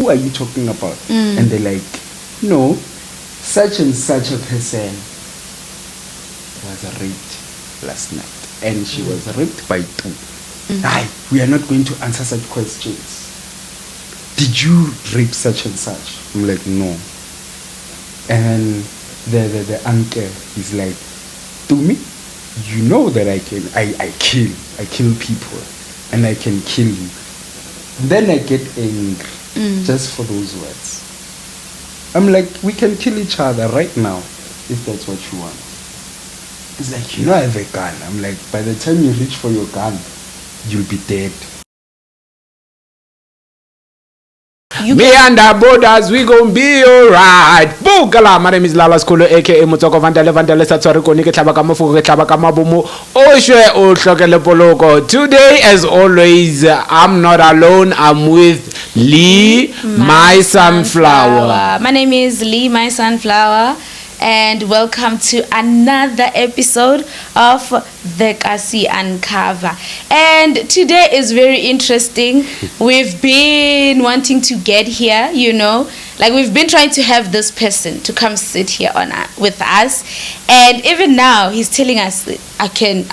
who are you talking about? And they're like, no, such and such a person was raped last night. And she was raped by two. Aye, we are not going to answer such questions. Did you rape such and such? I'm like, no. And the uncle is like, Tumi, you know that I kill people and I can kill you. Then I get angry just for those words. I'm like, we can kill each other right now if that's what you want. It's like, you know I have a gun. I'm like, by the time you reach for your gun, you'll be dead. Me and the borders, we gon' be alright. Boogala, my name is Lala Skolo, aka Mutoko Vandele Vandele Satsariko Nike Tabakamafu Tabakamabumu. Oshwe Oshokele Poloko. Today, as always, I'm not alone. I'm with Lee, my sunflower. My name is Lee, my sunflower. And welcome to another episode of the Kasi Uncover. And today is very interesting. We've been wanting to get here, you know, like we've been trying to have this person to come sit here with us. And even now, he's telling us, I can.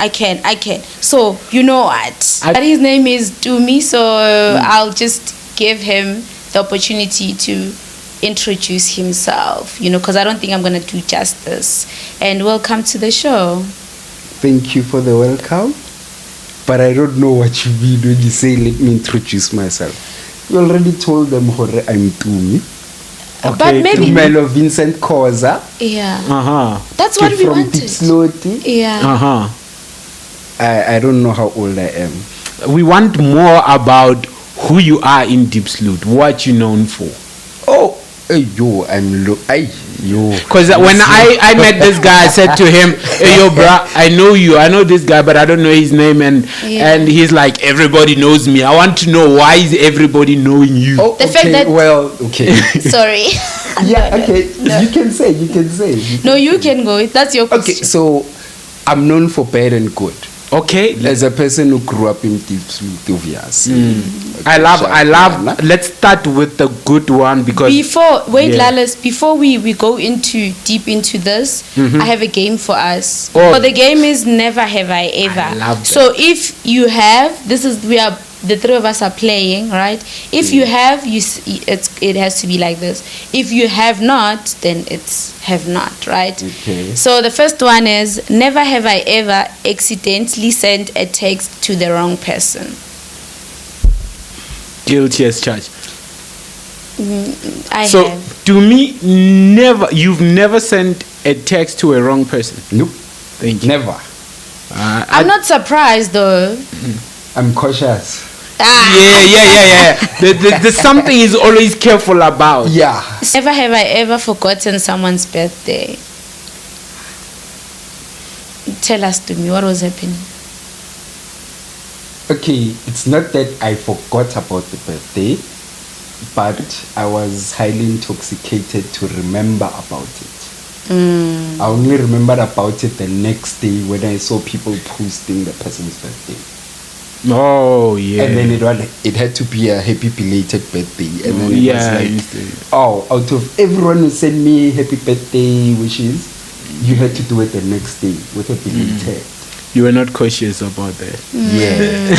So, you know what? But his name is Tumi, so I'll just give him the opportunity to introduce himself, you know, because I don't think I'm going to do justice. And welcome to the show. Thank you for the welcome. But I don't know what you mean when you say, let me introduce myself. You already told them I'm Tumi. Okay. But maybe Tumelo Vincent Koza. Yeah. That's what we from wanted. Sloti. Yeah. I don't know how old I am. We want more about who you are in Deep Sleuth, what you're known for. Oh, hey, yo. Because when I met this guy, I said to him, hey, yo, bro, I know you. I know this guy, but I don't know his name. And he's like, everybody knows me. I want to know, why is everybody knowing you? Oh, the fact that... Well, okay. Sorry. Yeah, okay. No. You can say. No, you can go. That's your question. Okay, so I'm known for bad and good. Okay. As a person who grew up in Deep Sleuth, obviously. I love. Let's start with the good one because before we go deep into this, I have a game for us. So the game is Never Have I Ever. I love that. So if you have, the three of us are playing, right? If you have, it has to be like this. If you have not, then it's have not, right? Okay. So the first one is, never have I ever accidentally sent a text to the wrong person. Guilty as charged. I so have. To me, you've never sent a text to a wrong person. Nope. Thank you. Never. I'm not surprised though. I'm cautious. Yeah. There's something he's always careful about. Yeah. Never have I ever forgotten someone's birthday. Tell us, to me, what was happening? Okay, it's not that I forgot about the birthday, but I was highly intoxicated to remember about it. I only remembered about it the next day when I saw people posting the person's birthday. Oh yeah. And then it had to be a happy belated birthday. And then it was like, out of everyone who sent me happy birthday wishes, you had to do it the next day with a belated. You were not cautious about that. Yeah.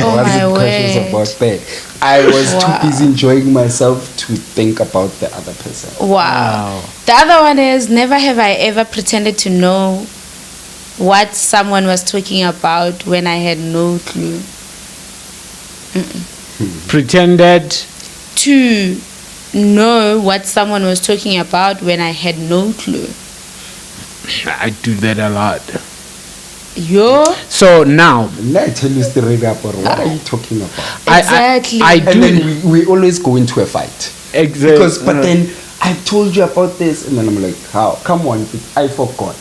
I wasn't cautious about that. I was too busy enjoying myself to think about the other person. Wow. The other one is, never have I ever pretended to know what someone was talking about when I had no clue. Pretended to know what someone was talking about when I had no clue. I do that a lot. So now, let me tell you straight up, or what are you talking about? Exactly. I do. And then we always go into a fight. Exactly. But then I told you about this, and then I'm like, how? Come on, I forgot.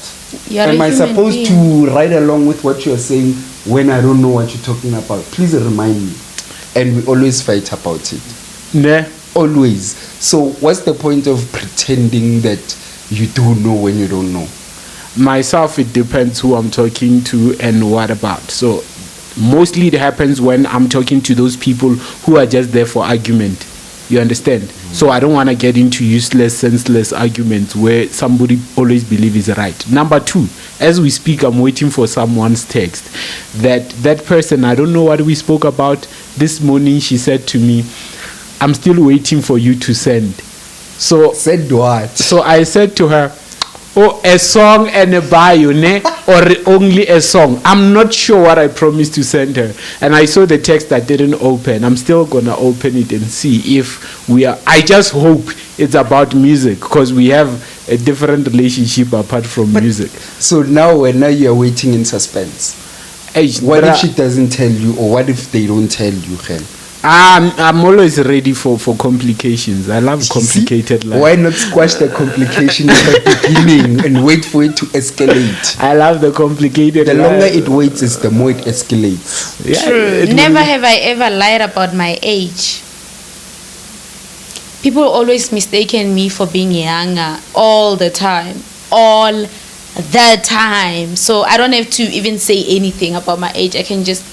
Am I supposed to ride along with what you're saying when I don't know what you're talking about? Please remind me. And we always fight about it. Yeah. Always. So what's the point of pretending that you do know when you don't know? Myself, it depends who I'm talking to and what about. So mostly it happens when I'm talking to those people who are just there for argument. You understand? So I don't want to get into useless, senseless arguments where somebody always believes is right. Number two, as we speak, I'm waiting for someone's text. That person, I don't know what we spoke about this morning. She said to me, I'm still waiting for you to send. So Said what? So I said to her, oh, a song and a bio, ne? Or only a song. I'm not sure what I promised to send her. And I saw the text that didn't open. I'm still gonna open it and see if we are. I just hope it's about music, because we have a different relationship apart from music. So now you're waiting in suspense. Hey, What if she doesn't tell you, or what if they don't tell you, Gen? I'm always ready for complications. I love complicated life. Why not squash the complication at the beginning and wait for it to escalate? I love the complicated The life. longer it waits, is the more it escalates. Yeah, True. it Never will- have I ever lied about my age. People always mistaken me for being younger all the time. All the time. So I don't have to even say anything about my age. I can just,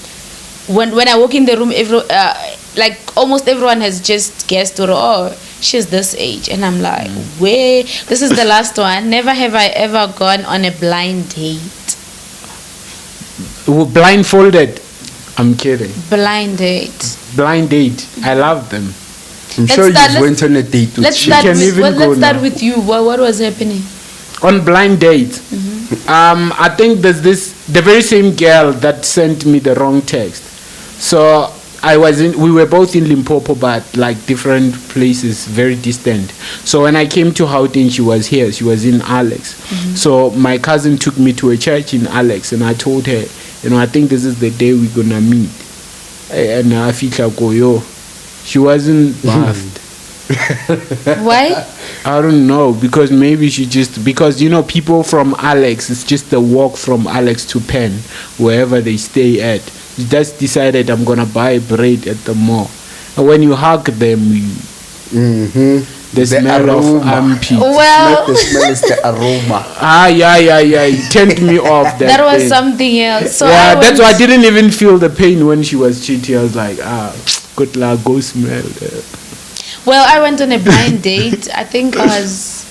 when I walk in the room, like almost everyone has just guessed, or oh, she's this age. And I'm like, where? This is the last one. Never have I ever gone on a blind date. Blindfolded. I'm kidding. Blind date. Blind date. I love them. I'm Let's sure start- you went on a date with Let's she. start can with, even go let's start now. with you. What was happening? On blind date, I think there's the very same girl that sent me the wrong text. So we were both in Limpopo, but like different places, very distant. So when I came to Gauteng, she was here. She was in Alex. So my cousin took me to a church in Alex, and I told her, I think this is the day we're gonna meet. And I feel like, yo, she wasn't bathed. Why? I don't know, because maybe because people from Alex, it's just the walk from Alex to Penn, wherever they stay at. She just decided, I'm gonna buy bread at the mall, and when you hug them, the smell of armpits. Well, Not the smell, it's the aroma. Yeah, it turned me off. that was thing. something else. So Yeah, that's why I went- didn't even feel the pain when she was cheating. I was like, good luck, go smell. Well, I went on a blind date. I think I was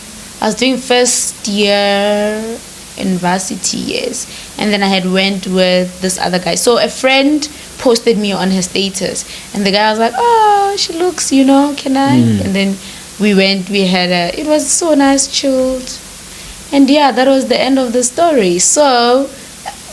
doing first year university, yes, and then I had went with this other guy. So a friend posted me on her status, and the guy was like, "Oh, she looks, can I?" And then we went. We had it was so nice, chilled, and yeah, that was the end of the story. So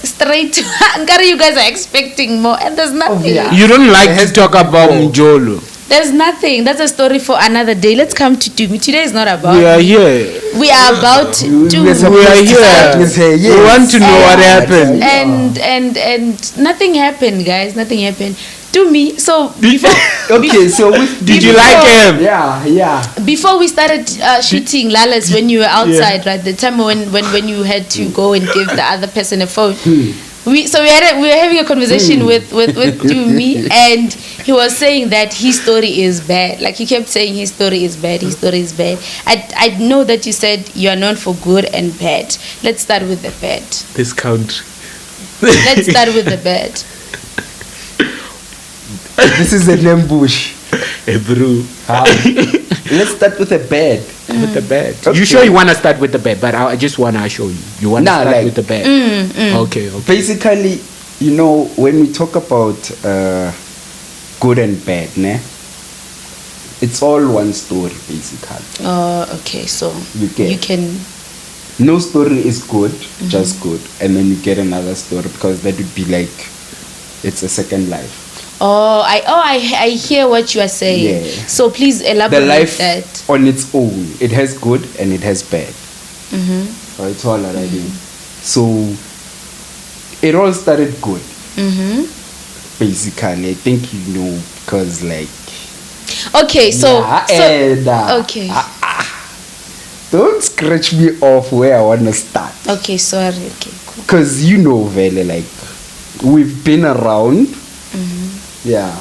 straight to Ankara, you guys are expecting more, and there's nothing. yeah. You don't like It to has talk to be about more. Njolo. There's nothing. That's a story for another day. Let's come to Tumi. Today is not about. We are here. We are about to. We're supposed We are to start here. with her, We yes. want to know what happened. And nothing happened, guys. Nothing happened to me. So before, Okay, so Did you like him? Yeah. before we started shooting Lalas, when you were outside, right? The time when you had to go and give the other person a phone. We were having a conversation with Tumi, and he was saying that his story is bad. Like he kept saying his story is bad. His story is bad. I know that you said you are known for good and bad. Let's start with the bad. This country. Let's start with the bad. This is an ambush. Hey, bro. Let's start with a bed. With the bed. Okay. You sure you want to start with the bed? But I just want to show you. You want to Nah, start like- with the bed? Okay. Basically, when we talk about good and bad, ne? It's all one story, basically. Oh, okay. So You get. you can. No story is good, just good. And then you get another story, because that would be like, it's a second life. I hear what you are saying. Yeah. So please The elaborate life that. on its own, it has good and it has bad. Mm-hmm. It's all already. So, it all started good, Mm-hmm. basically. I think because like... Okay, so, Yeah, okay. Don't scratch me off where I want to start. Okay, sorry. Okay, cool. Because Vele, like, we've been around. Yeah.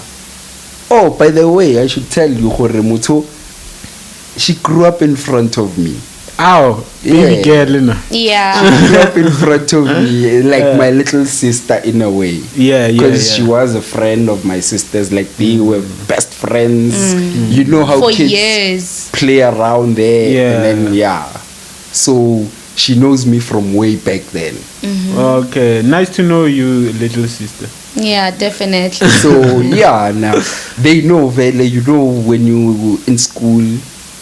Oh, by the way, I should tell you, Hore Muto, she grew up in front of me. Ow, baby Yeah. girl, no. Yeah. Grew up in front of me, like my little sister in a way. Yeah, yeah, Because yeah. she was a friend of my sister's, like they were best friends. You know how For kids years. play around there. Yeah. And then, so she knows me from way back then. Okay, nice to know you, little sister. Yeah, definitely. So now they know Vele, you know, when you in school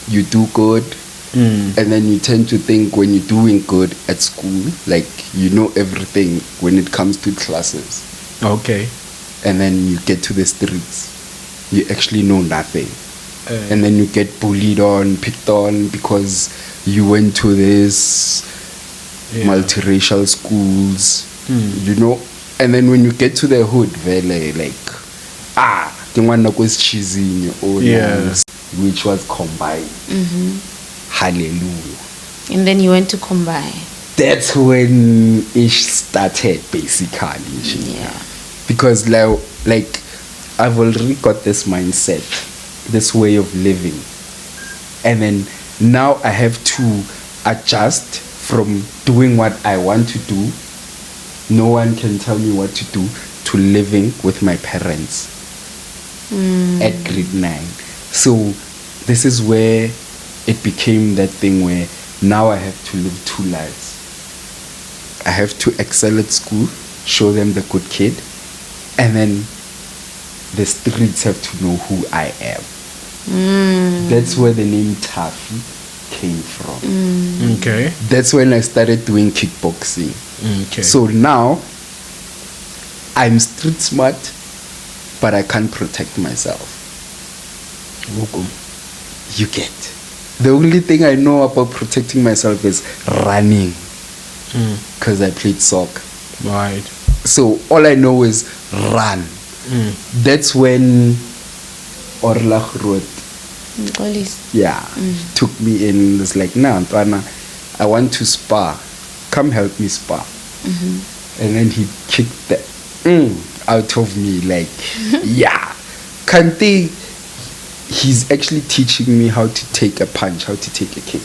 you do good, and then you tend to think when you're doing good at school, like you know everything when it comes to classes, Okay. and then you get to the streets, you actually know nothing, and then you get bullied on, picked on because you went to this multiracial schools, you know. And then when you get to the hood, Vele, like, the one that was cheesy, which was combined. Hallelujah. And then you went to Combine. That's when it started, basically. Yeah. Because, like, I've already got this mindset, this way of living. And then now I have to adjust from doing what I want to do. No one can tell me what to do, to living with my parents at grade 9. So this is where it became that thing where now I have to live two lives. I have to excel at school, show them the good kid, and then the streets have to know who I am. That's where the name Taffy came from. Okay. That's when I started doing kickboxing. Okay. So now I'm street smart, but I can't protect myself. You get. The only thing I know about protecting myself is running, because I played soccer. Right. So all I know is run. That's when Orlach wrote, took me in. It's like, nah, Ntwana, I want to spar. Come help me spar. And then he kicked the out of me, like, Kante, he's actually teaching me how to take a punch, how to take a kick.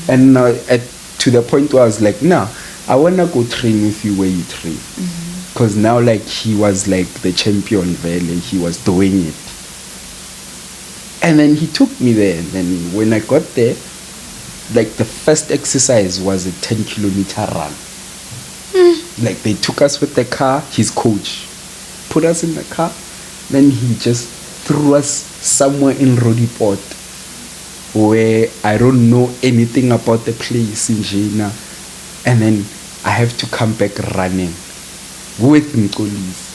And now to the point where I was like, nah, I wanna go train with you where you train. Because now, like, he was like the champion Vele, he was doing it. And then he took me there. And then when I got there, like, the first exercise was a 10-kilometer run. Like, they took us with the car, his coach put us in the car, then he just threw us somewhere in Rodiport, where I don't know anything about the place in Jena. And then I have to come back running with Nkolis.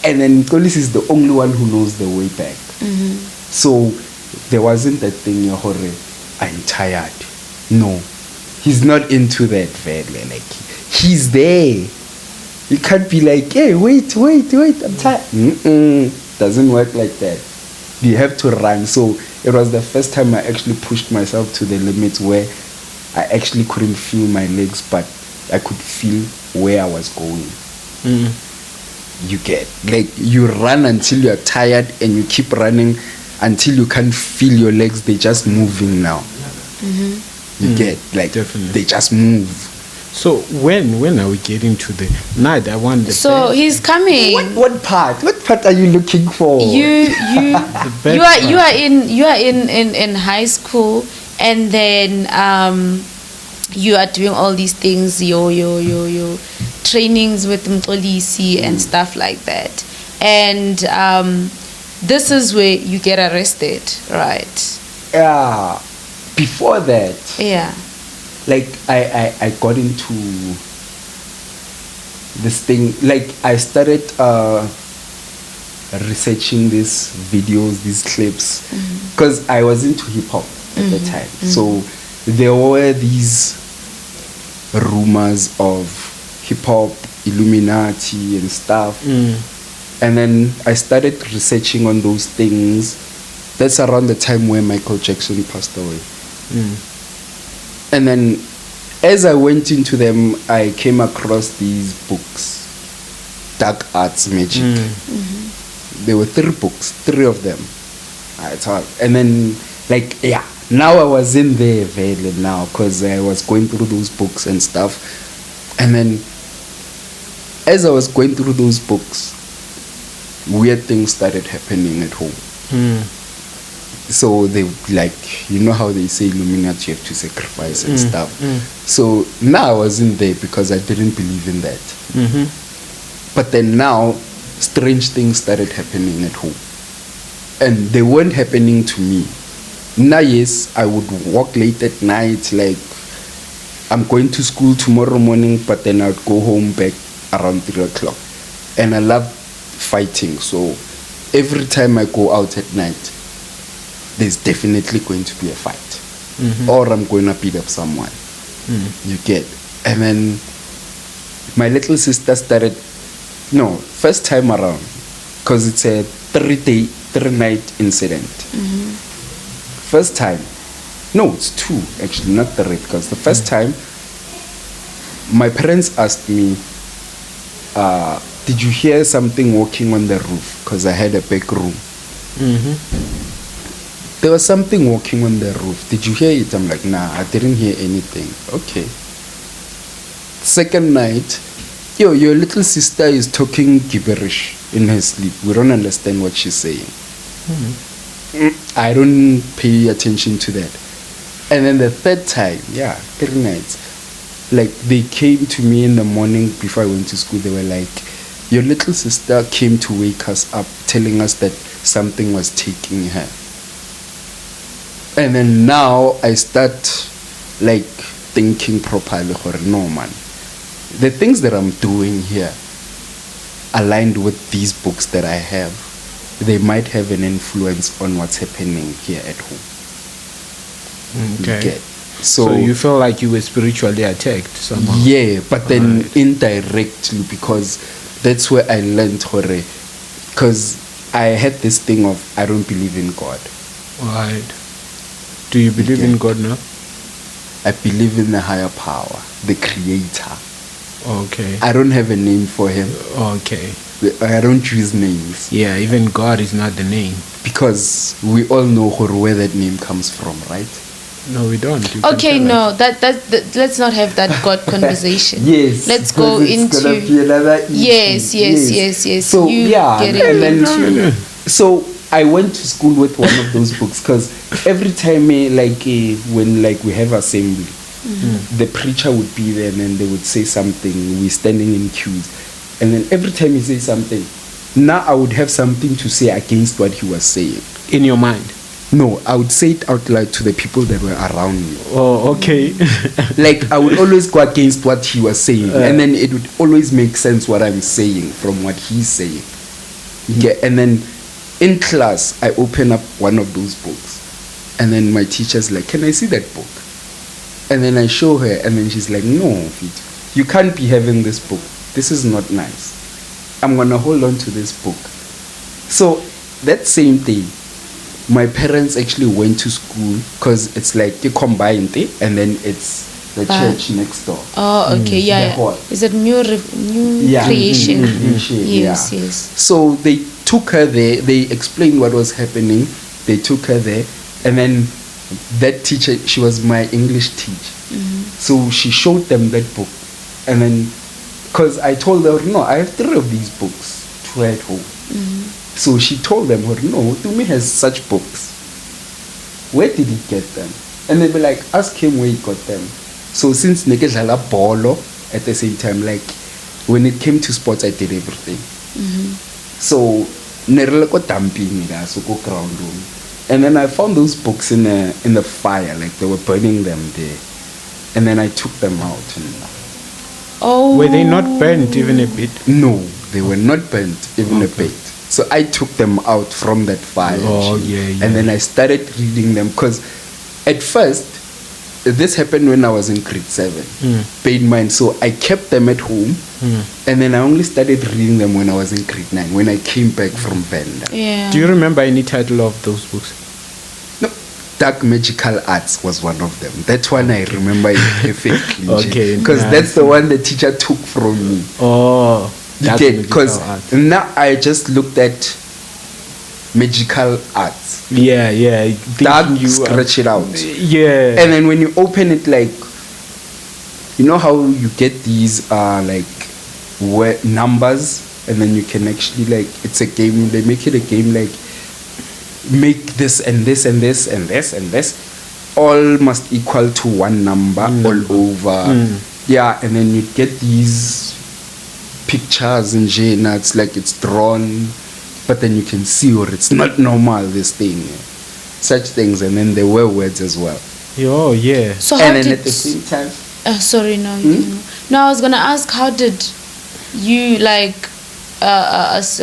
And then Nkolis is the only one who knows the way back. So there wasn't that thing, I'm tired. No, he's not into that, Vele. Like, he's there. You can't be like, hey, wait, I'm tired. Doesn't work like that. You have to run. So it was the first time I actually pushed myself to the limits where I actually couldn't feel my legs, but I could feel where I was going. You get, like, you run until you're tired, and you keep running until you can't feel your legs. They're just moving now. You get, like, Definitely. they just move. So when are we getting to the night? I want the So best. he's coming. What part are you looking for? You best you are in high school, and then you are doing all these things, your trainings with Mtolisi and stuff like that. And this is where you get arrested, right? Yeah. Before that, Yeah. like, I got into this thing. Like, I started researching these videos, these clips, because I was into hip hop at the time. So there were these rumors of hip hop, Illuminati and stuff. And then I started researching on those things. That's around the time where Michael Jackson passed away. And then as I went into them, I came across these books, Dark Arts Magic. There were 3 books, 3 of them. I thought, and then, like, now I was in there very now because I was going through those books and stuff. And then as I was going through those books, weird things started happening at home. So they like, you know how they say Illuminati, you have to sacrifice and stuff. So now I wasn't there because I didn't believe in that. But then now strange things started happening at home, and they weren't happening to me. Now yes, I would walk late at night, like I'm going to school tomorrow morning, but then I'd go home back around 3 o'clock. And I love fighting, so every time I go out at night, there's definitely going to be a fight, or I'm going to beat up someone. You get. And then my little sister started, no, first time around, because it's a 3-night incident. First time, no, it's 2 actually, not 3, because the first time my parents asked me, did you hear something walking on the roof? Because I had a back room. There was something walking on the roof. Did you hear it? I'm like, nah, I didn't hear anything. Okay. Second night, your little sister is talking gibberish in her sleep. We don't understand what she's saying. I don't pay attention to that. And then the third time, 3 nights, like they came to me in the morning before I went to school. They were like, your little sister came to wake us up, telling us that something was taking her. And then now I start like thinking properly, no man, the things that I'm doing here aligned with these books that I have, they might have an influence on what's happening here at home. Okay. So you feel like you were spiritually attacked somehow? Yeah, but then indirectly, because that's where I learned because I had this thing of I don't believe in God. Right. Do you believe in God now? I believe in the higher power, the creator. Okay. I don't have a name for him. Okay. I don't use names. Yeah, even God is not the name. Because we all know where that name comes from, right? No, we don't. Okay, no, that let's not have that God conversation. Yes. Let's go into gonna be another issue. Yes. So You so I went to school with one of those books because every time when we have assembly, the preacher would be there and then they would say something. We're standing in queues, and then every time he says something, now I would have something to say against what he was saying. In your mind? No, I would say it out loud to the people that were around me. Oh, okay. Like I would always go against what he was saying, and then it would always make sense what I'm saying from what he's saying. Yeah, and then in class I open up one of those books, and then my teacher's like, "Can I see that book?" And then I show her, and then she's like, "No, you can't be having this book. This is not nice. I'm gonna hold on to this book." So that same day, my parents actually went to school because it's like you combine it, and then it's the church next door. Oh, okay, yeah. Is it new creation? Yes. So they took her there. They explained what was happening. They took her there, and then that teacher, she was my English teacher. So she showed them that book, and then because I told her, no, I have 3 of these books to at home. So she told them, no, Tumi has such books. Where did he get them? And they were like, ask him where he got them. So since Nekedlala Bolo, at the same time, like when it came to sports, I did everything. So nereleko dumping so go ground room. And then I found those books in the fire, like they were burning them there. And then I took them out. Oh. Were they not burnt even a bit? No, they were not burnt even a bit. So I took them out from that fire. Oh, yeah. And then I started reading them because at first, this happened when I was in grade 7. Bear in mind, so I kept them at home, and then I only started reading them when I was in grade 9, when I came back from Venda. Yeah. Do you remember any title of those books? No, Dark Magical Arts was one of them. That one I remember it perfectly. Okay. Because that's the one the teacher took from me. Oh. Because now I just looked at magical arts. Yeah. Dark, You scratch it out. Yeah. And then when you open it, like, you know how you get these like numbers, and then you can actually, like, it's a game. They make it a game, like, make this and this and this and this and this, all must equal to one number all over. Yeah, and then you get these pictures in Jena. It's like it's drawn, but then you can see, or it's not normal, this thing, such things. And then there were words as well. Oh, yeah. So how And then did... at the same time, sorry, no. No, I was going to ask, how did you, like,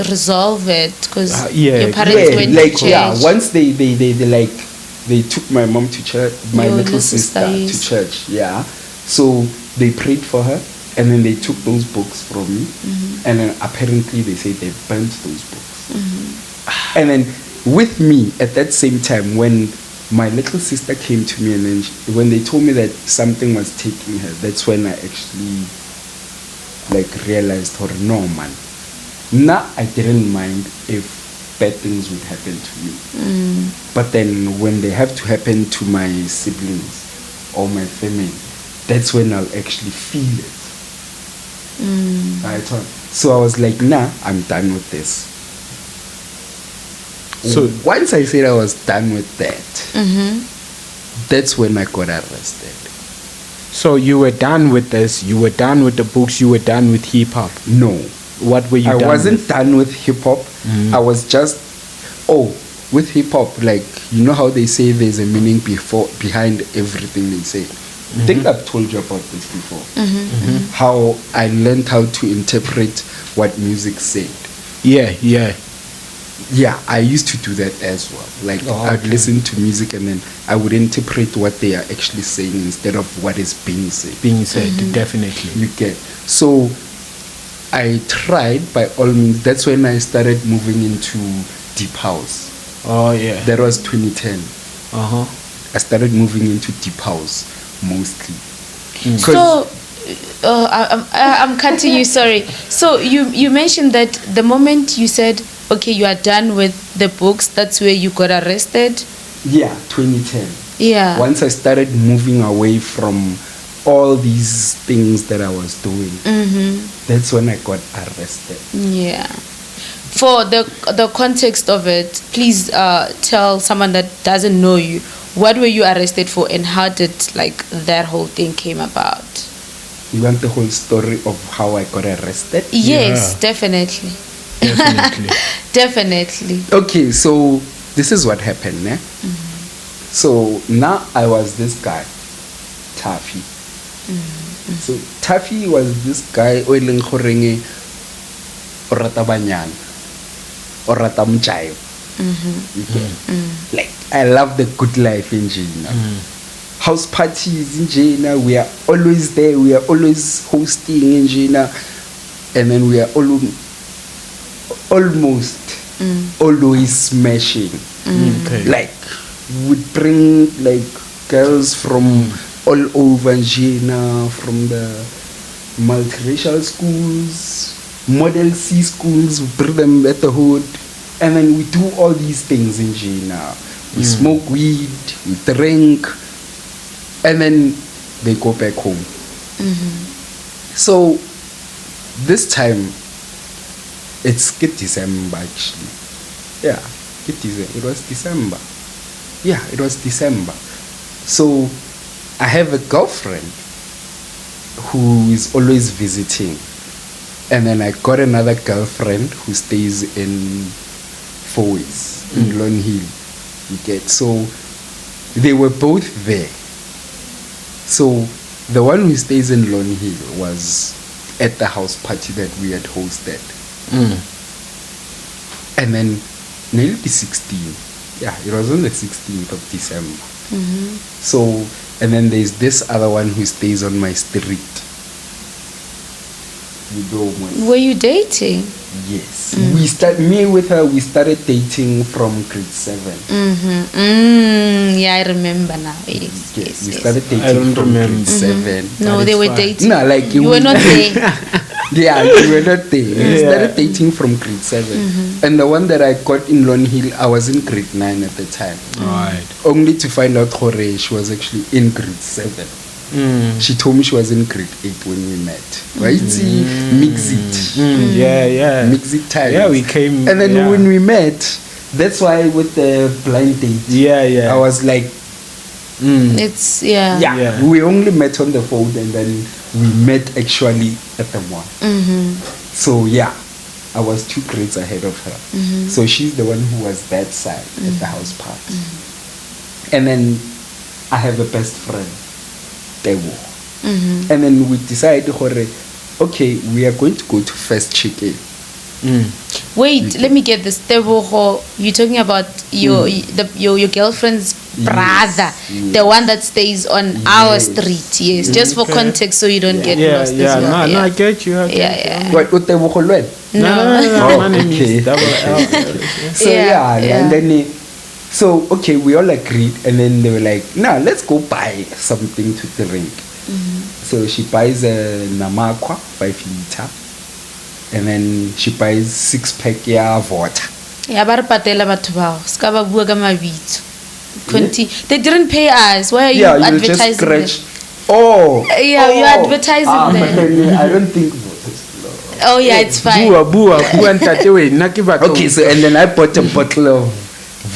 resolve it? Because your parents went like, to church. yeah, once they like, they took my mom to church, my Your little sister to church, yeah. So they prayed for her, and then they took those books from me, and then apparently they say they burnt those books. And then with me at that same time, when my little sister came to me, and then when they told me that something was taking her, that's when I actually, like, realized, or no, man. Now I didn't mind if bad things would happen to me. But then when they have to happen to my siblings or my family, that's when I'll actually feel it. So I was like, nah, I'm done with this. So once I said I was done with that, that's when I got arrested. So you were done with this, you were done with the books, you were done with hip hop. No. What were you done I wasn't with? done with hip hop. I was just, with hip hop, like, you know how they say there's a meaning behind everything they say. I think I've told you about this before. How I learned how to interpret what music said. Yeah, I used to do that as well. Like, I'd listen to music, and then I would interpret what they are actually saying instead of what is being said. Definitely. You get. So I tried, by all means. That's when I started moving into deep house. Oh, yeah. That was 2010. I started moving into deep house mostly. So I'm cutting you, sorry. So you mentioned that the moment you said, okay, you are done with the books, that's where you got arrested? Yeah, 2010. Yeah. Once I started moving away from all these things that I was doing, that's when I got arrested. Yeah. For the context of it, please tell someone that doesn't know you, what were you arrested for, and how did, like, that whole thing came about? You want the whole story of how I got arrested? Yes, definitely. Definitely. Okay, so this is what happened, eh? So now I was this guy, Taffy. So Taffy was this guy o eleng goreng o rata banyana o rata mjayo. Like, I love the good life in Jena. House parties in Jena, we are always there, we are always hosting in Jena, and then we are almost always smashing. Like, we bring, like, girls from all over Jena, from the multiracial schools, Model C schools, we bring them at the hood, and then we do all these things in Jena. We smoke weed, we drink, and then they go back home. So this time, it's December actually. Yeah, it was December. Yeah, it was December. So I have a girlfriend who is always visiting. And then I got another girlfriend who stays in Fourways, in Lone Hill. You get. So they were both there. So the one who stays in Lone Hill was at the house party that we had hosted. And then nearly the 16th. Yeah, it was on the 16th of December. So, and then there's this other one who stays on my street. Were you dating? Yes. Me with her, we started dating from grade 7. Yeah, I remember now. Yes, we started dating from grade 7. No, they were dating. No, like you were not there. Yeah, we were not there. We started dating from grade 7. And the one that I got in Lone Hill, I was in grade 9 at the time. Right. Only to find out she was actually in grade 7. She told me she was in grade 8 when we met. Right? See, mix it. Yeah. Mix it times. Yeah, we came. And then when we met, that's why with the blind date, I was like, It's yeah. We only met on the phone and then we met actually at the mall. So yeah, I was 2 grades ahead of her. So she's the one who was that side at the house party. And then I have a best friend, Tebo. And then we decided, okay, we are going to go to First Chicken. Wait, let me get this. Tebogo, you're talking about your girlfriend's brother, the one that stays on our street. Yes, just for context, so you don't get lost. As well. No, I get you. What Tebogo Lwen? No. My name is Double L. So and then so okay, we all agreed, and then they were like, "Nah, let's go buy something to drink." So she buys a Namakwa 5 liter. And then she buys 6-pack water. Yeah, ba re patela batho bao. Ska ba bua ka mabitso. They didn't pay us. Why are you advertising? Just scratch. Oh. Yeah, you're advertising them. I don't think. Oh yeah, it's fine. Okay, so and then I bought a bottle of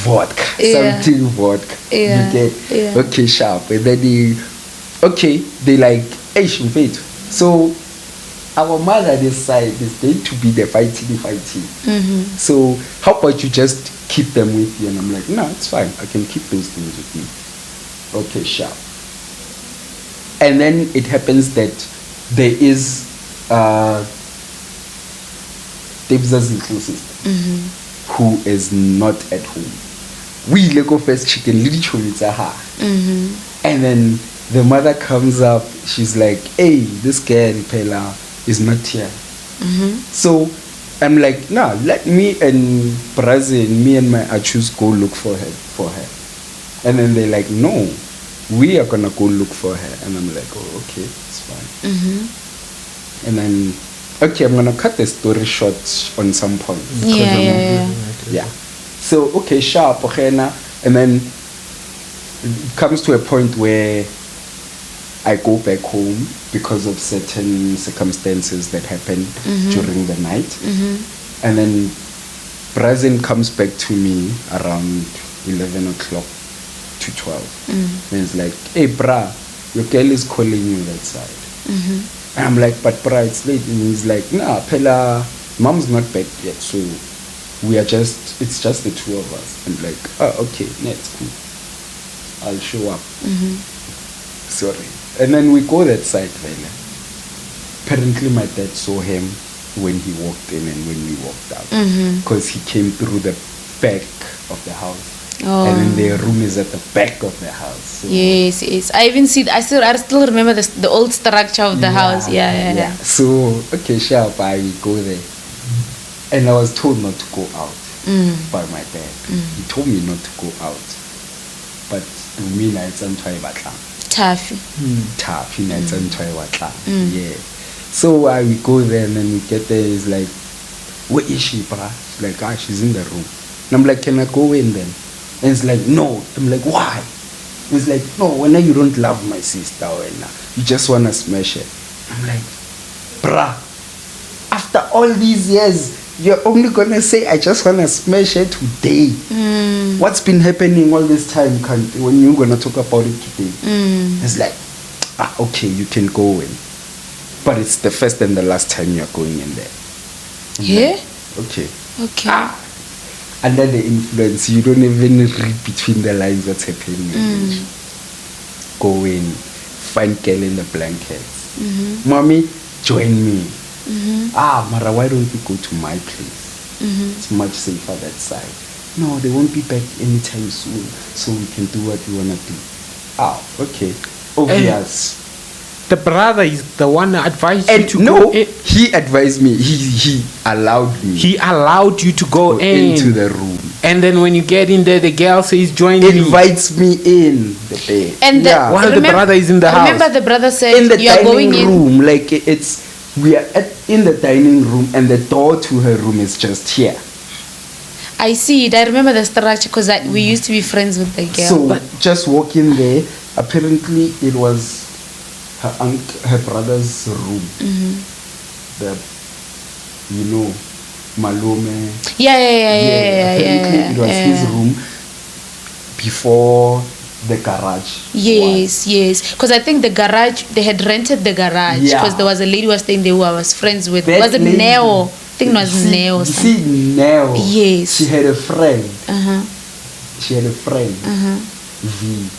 vodka, something vodka. Yeah. You get okay, sharp. And then they like, hey, Shumfetu. So our mother this side is going to be the fighting. So how about you just keep them with you? And I'm like, no, it's fine. I can keep those things with me. Okay, sharp. And then it happens that there is Debza's little sister who is not at home. We go First Chicken, and then the mother comes up. She's like, hey, this girl Pela is not here. So I'm like, nah, let me and Brazil, me and my Achus go look for her. And then they're like, no, we are gonna go look for her. And I'm like, oh, okay, it's fine. And then, okay, I'm gonna cut the story short on some points. Yeah. So, okay, sharp, okay, and then it comes to a point where I go back home because of certain circumstances that happened during the night. And then Brazil comes back to me around 11 o'clock to 12. And it's like, hey, bra, your girl is calling you that side. And I'm like, but bra, it's late. And he's like, nah, Pella, mom's not back yet. So it's just the 2 of us. I'm like, oh, okay, that's cool. I'll show up. Sorry. And then we go that side, really. Apparently my dad saw him when he walked in and when we walked out. Because he came through the back of the house. And then their room is at the back of the house. So yes. I still remember the old structure of the house. Yeah. So, okay, sharp, I go there. And I was told not to go out by my dad. He told me not to go out. But to me, it's Taffy. Yeah. So we go there and then we get there. It's like, where is she, brah? She's like, she's in the room. And I'm like, can I go in then? And it's like, no. I'm like, why? It's like, no, when you don't love my sister, you just want to smash it. I'm like, brah, after all these years, you're only gonna say I just wanna smash it today. What's been happening all this time when you're gonna talk about it today? It's like, okay, you can go in, but it's the first and the last time you're going in there. Yeah. Okay. Under the influence, you don't even read between the lines what's happening. Go in, find girl in the blankets. Mommy, join me. Mara, why don't we go to my place? It's much safer that side. No, they won't be back anytime soon, so we can do what we want to do. Okay. Obvious. The brother is the one that advised you to go in. He advised me. He allowed me. He allowed you to go into the room. And then when you get in there, the girl says, join me. Invites me in the bed. And while the brother is in the house. Remember the brother said, in the you are going room, like it's we are in the dining room and the door to her room is just here. I see it. I remember the structure because we used to be friends with the girl. So just walking there, apparently it was her brother's room. The, Malume. Yeah. Apparently it was his room before the garage. Yes. Because I think the garage, they had rented the garage because there was a lady who was staying there who I was friends with. That Was it lady, Neo? I think it was Neo. You see, Neo. Yes. She had a friend. She had a friend. V.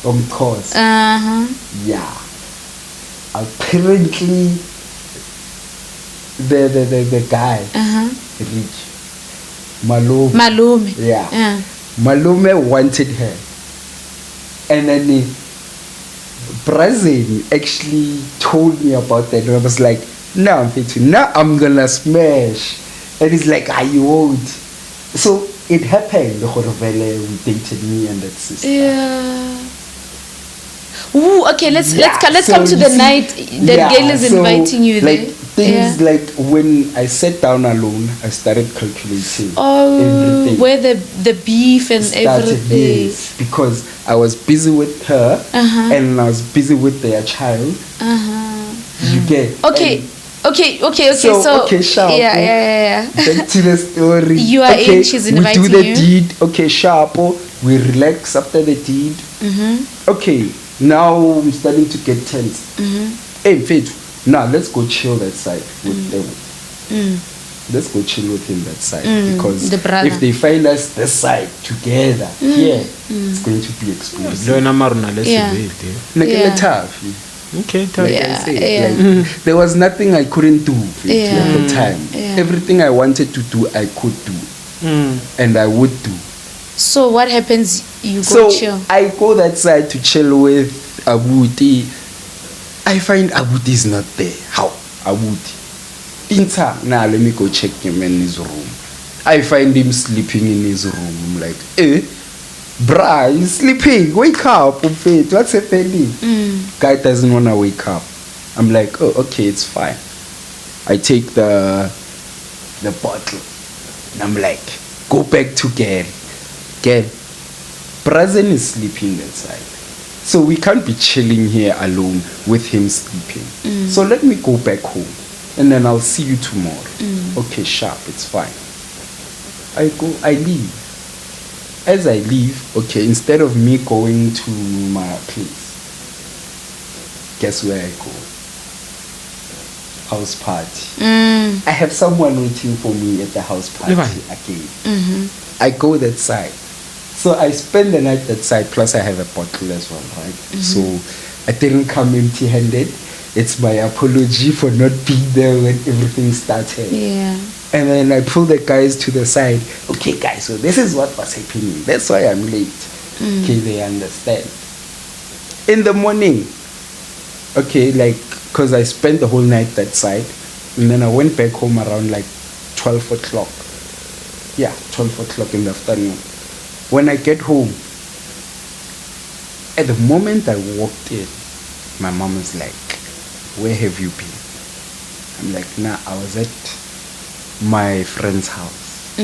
Of course. Yeah. Apparently, the guy, Rich, Malume. Yeah. Malume wanted her. And then Brazil actually told me about that. And I was like, no, I'm gonna smash. And he's like, you won't. So it happened. We dated me and that sister. Yeah. Ooh, okay, let's So come to the you see, night that girl is inviting you there. Things like when I sat down alone, I started calculating everything. Where the beef and everything. Yes, because I was busy with her and I was busy with their child. You get Okay. Okay, sharp. Yeah. Back to the story. You are in, she's inviting you. We do the deed. Okay, sharp. We relax after the deed. Okay, now we're starting to get tense. Hey, Faith, now let's go chill that side with them. Let's go chill with him that side because the brother. if they find us this side together, it's going to be explosive. Okay, there was nothing I couldn't do at the time. Everything I wanted to do, I could do, and I would do. So what happens? You go chill. I go that side to chill with Abuti. I find Abuti is not there. How? Abuti. Now let me go check him in his room. I find him sleeping in his room. I'm like, bruh, he's sleeping. Wake up. What's happening? Guy doesn't want to wake up. I'm like, oh, okay, it's fine. I take the bottle. And I'm like, go back to Gary. Brazen is sleeping that side. So we can't be chilling here alone with him sleeping. So let me go back home. And then I'll see you tomorrow. Okay, sharp, it's fine. I leave. As I leave, okay, instead of me going to my place, guess where I go? House party. I have someone waiting for me at the house party again. I go that side. So I spend the night that side, plus I have a bottle as well, right? So I didn't come empty-handed. It's my apology for not being there when everything started. Yeah. And then I pull the guys to the side. Okay, guys, so this is what was happening. That's why I'm late. Okay, they understand. In the morning, okay, because I spent the whole night that side. And then I went back home around 12 o'clock. Yeah, 12 o'clock in the afternoon. When I get home, at the moment I walked in, my mom is like, where have you been? I'm like, nah, I was at my friend's house.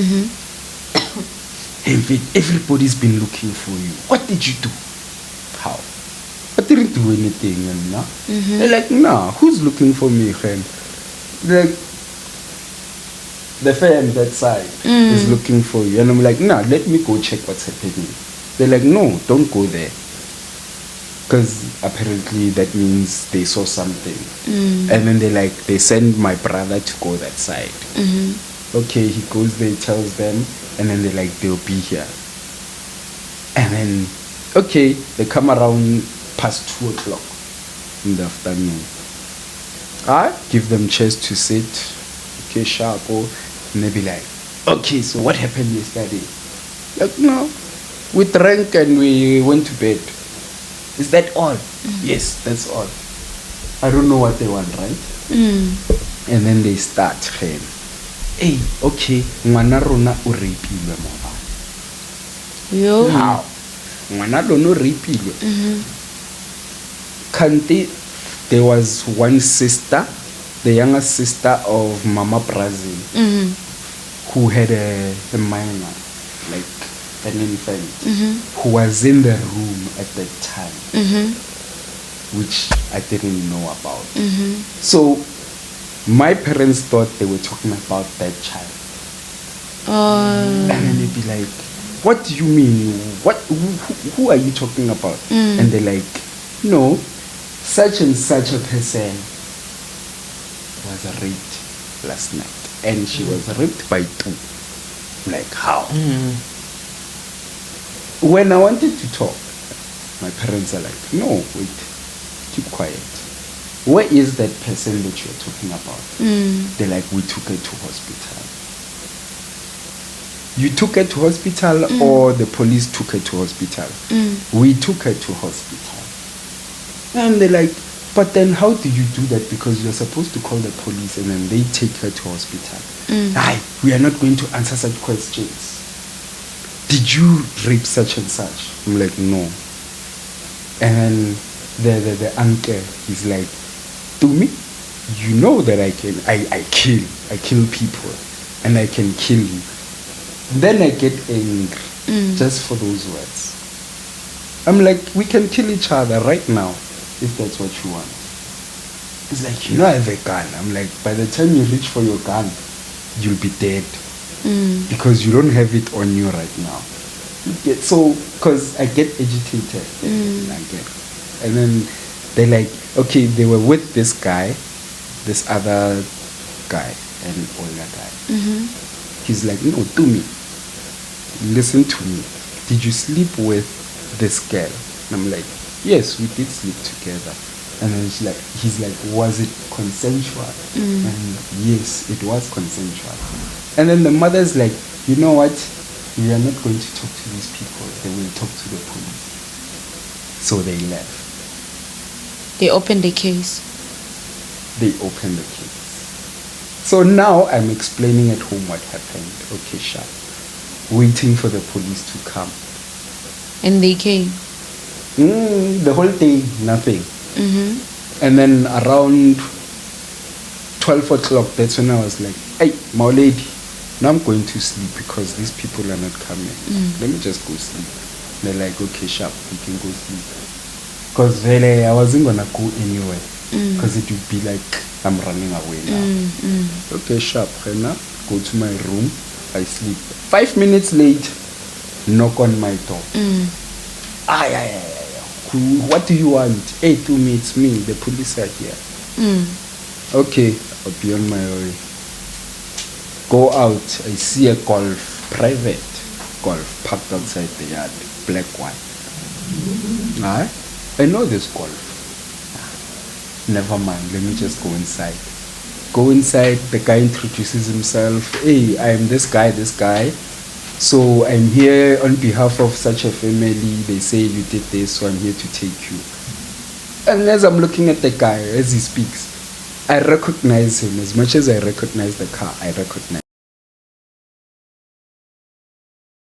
Everybody's been looking for you. What did you do? How? I didn't do anything. They're like, nah, who's looking for me, friend? Like, the fam that side is looking for you. And I'm like, nah, let me go check what's happening. They're like, no, don't go there. Because apparently that means they saw something. And then they send my brother to go that side. Okay, he goes there, tells them, and then they're like, they'll be here. And then, okay, they come around past 2 o'clock in the afternoon. I give them chairs to sit. Okay, sharp. And they be like, okay, so what happened yesterday? Like, no, we drank and we went to bed. Is that all? Yes, that's all. I don't know what they want, right? And then they start. Hey, okay, ngwana rona o rapilwe mo. Yo. How? Ngwana rona o rapilwe. Kante there was one sister, the younger sister of Mama Brazil, who had a minor, like an infant, who was in the room at that time, which I didn't know about. So my parents thought they were talking about that child. And then they'd be like, what do you mean? Who are you talking about? And they're like, no, such and such a person was raped last night. And she was raped by two. Like, how? When I wanted to talk, my parents are like, no, wait, keep quiet. Where is that person that you're talking about? They're like, we took her to hospital. You took her to hospital or the police took her to hospital? We took her to hospital. And they're like, but then how do you do that? Because you're supposed to call the police and then they take her to hospital. Aye, we are not going to answer such questions. Did you rape such and such? I'm like, no. And the uncle is like, Tumi, you know that I kill people and I can kill you. Then I get angry just for those words. I'm like, we can kill each other right now if that's what you want. It's like, you know I have a gun. I'm like, by the time you reach for your gun, you'll be dead. Because you don't have it on you right now. So, because I get agitated. And then they're like, okay, they were with this guy, this other guy, an older guy. He's like, no, Tumi, listen to me. Did you sleep with this girl? And I'm like, yes, we did sleep together. And then he's like, was it consensual? And yes, it was consensual. And then the mother's like, you know what? We are not going to talk to these people. They will talk to the police. So they left. They opened the case. They opened the case. So now I'm explaining at home what happened. Okay, sharp. Waiting for the police to come. And they came? The whole day, nothing. And then around 12 o'clock, that's when I was like, hey, my lady, now I'm going to sleep because these people are not coming. Let me just go sleep. They're like, okay, sharp, you can go sleep. Because really, I wasn't going to go anywhere. Because it would be like, I'm running away now. Okay, sharp, Rena, go to my room, I sleep. 5 minutes late, knock on my door. What do you want? Hey, Tumi, it's me. The police are here. Okay, I'll be on my way. Go out. I see a private golf, parked outside the yard. Black one. I know this golf. Never mind. Let me just go inside. Go inside. The guy introduces himself. Hey, I'm this guy. So I'm here on behalf of such a family. They say you did this, so I'm here to take you. And as I'm looking at the guy, as he speaks, I recognize him. As much as I recognize the car, I recognize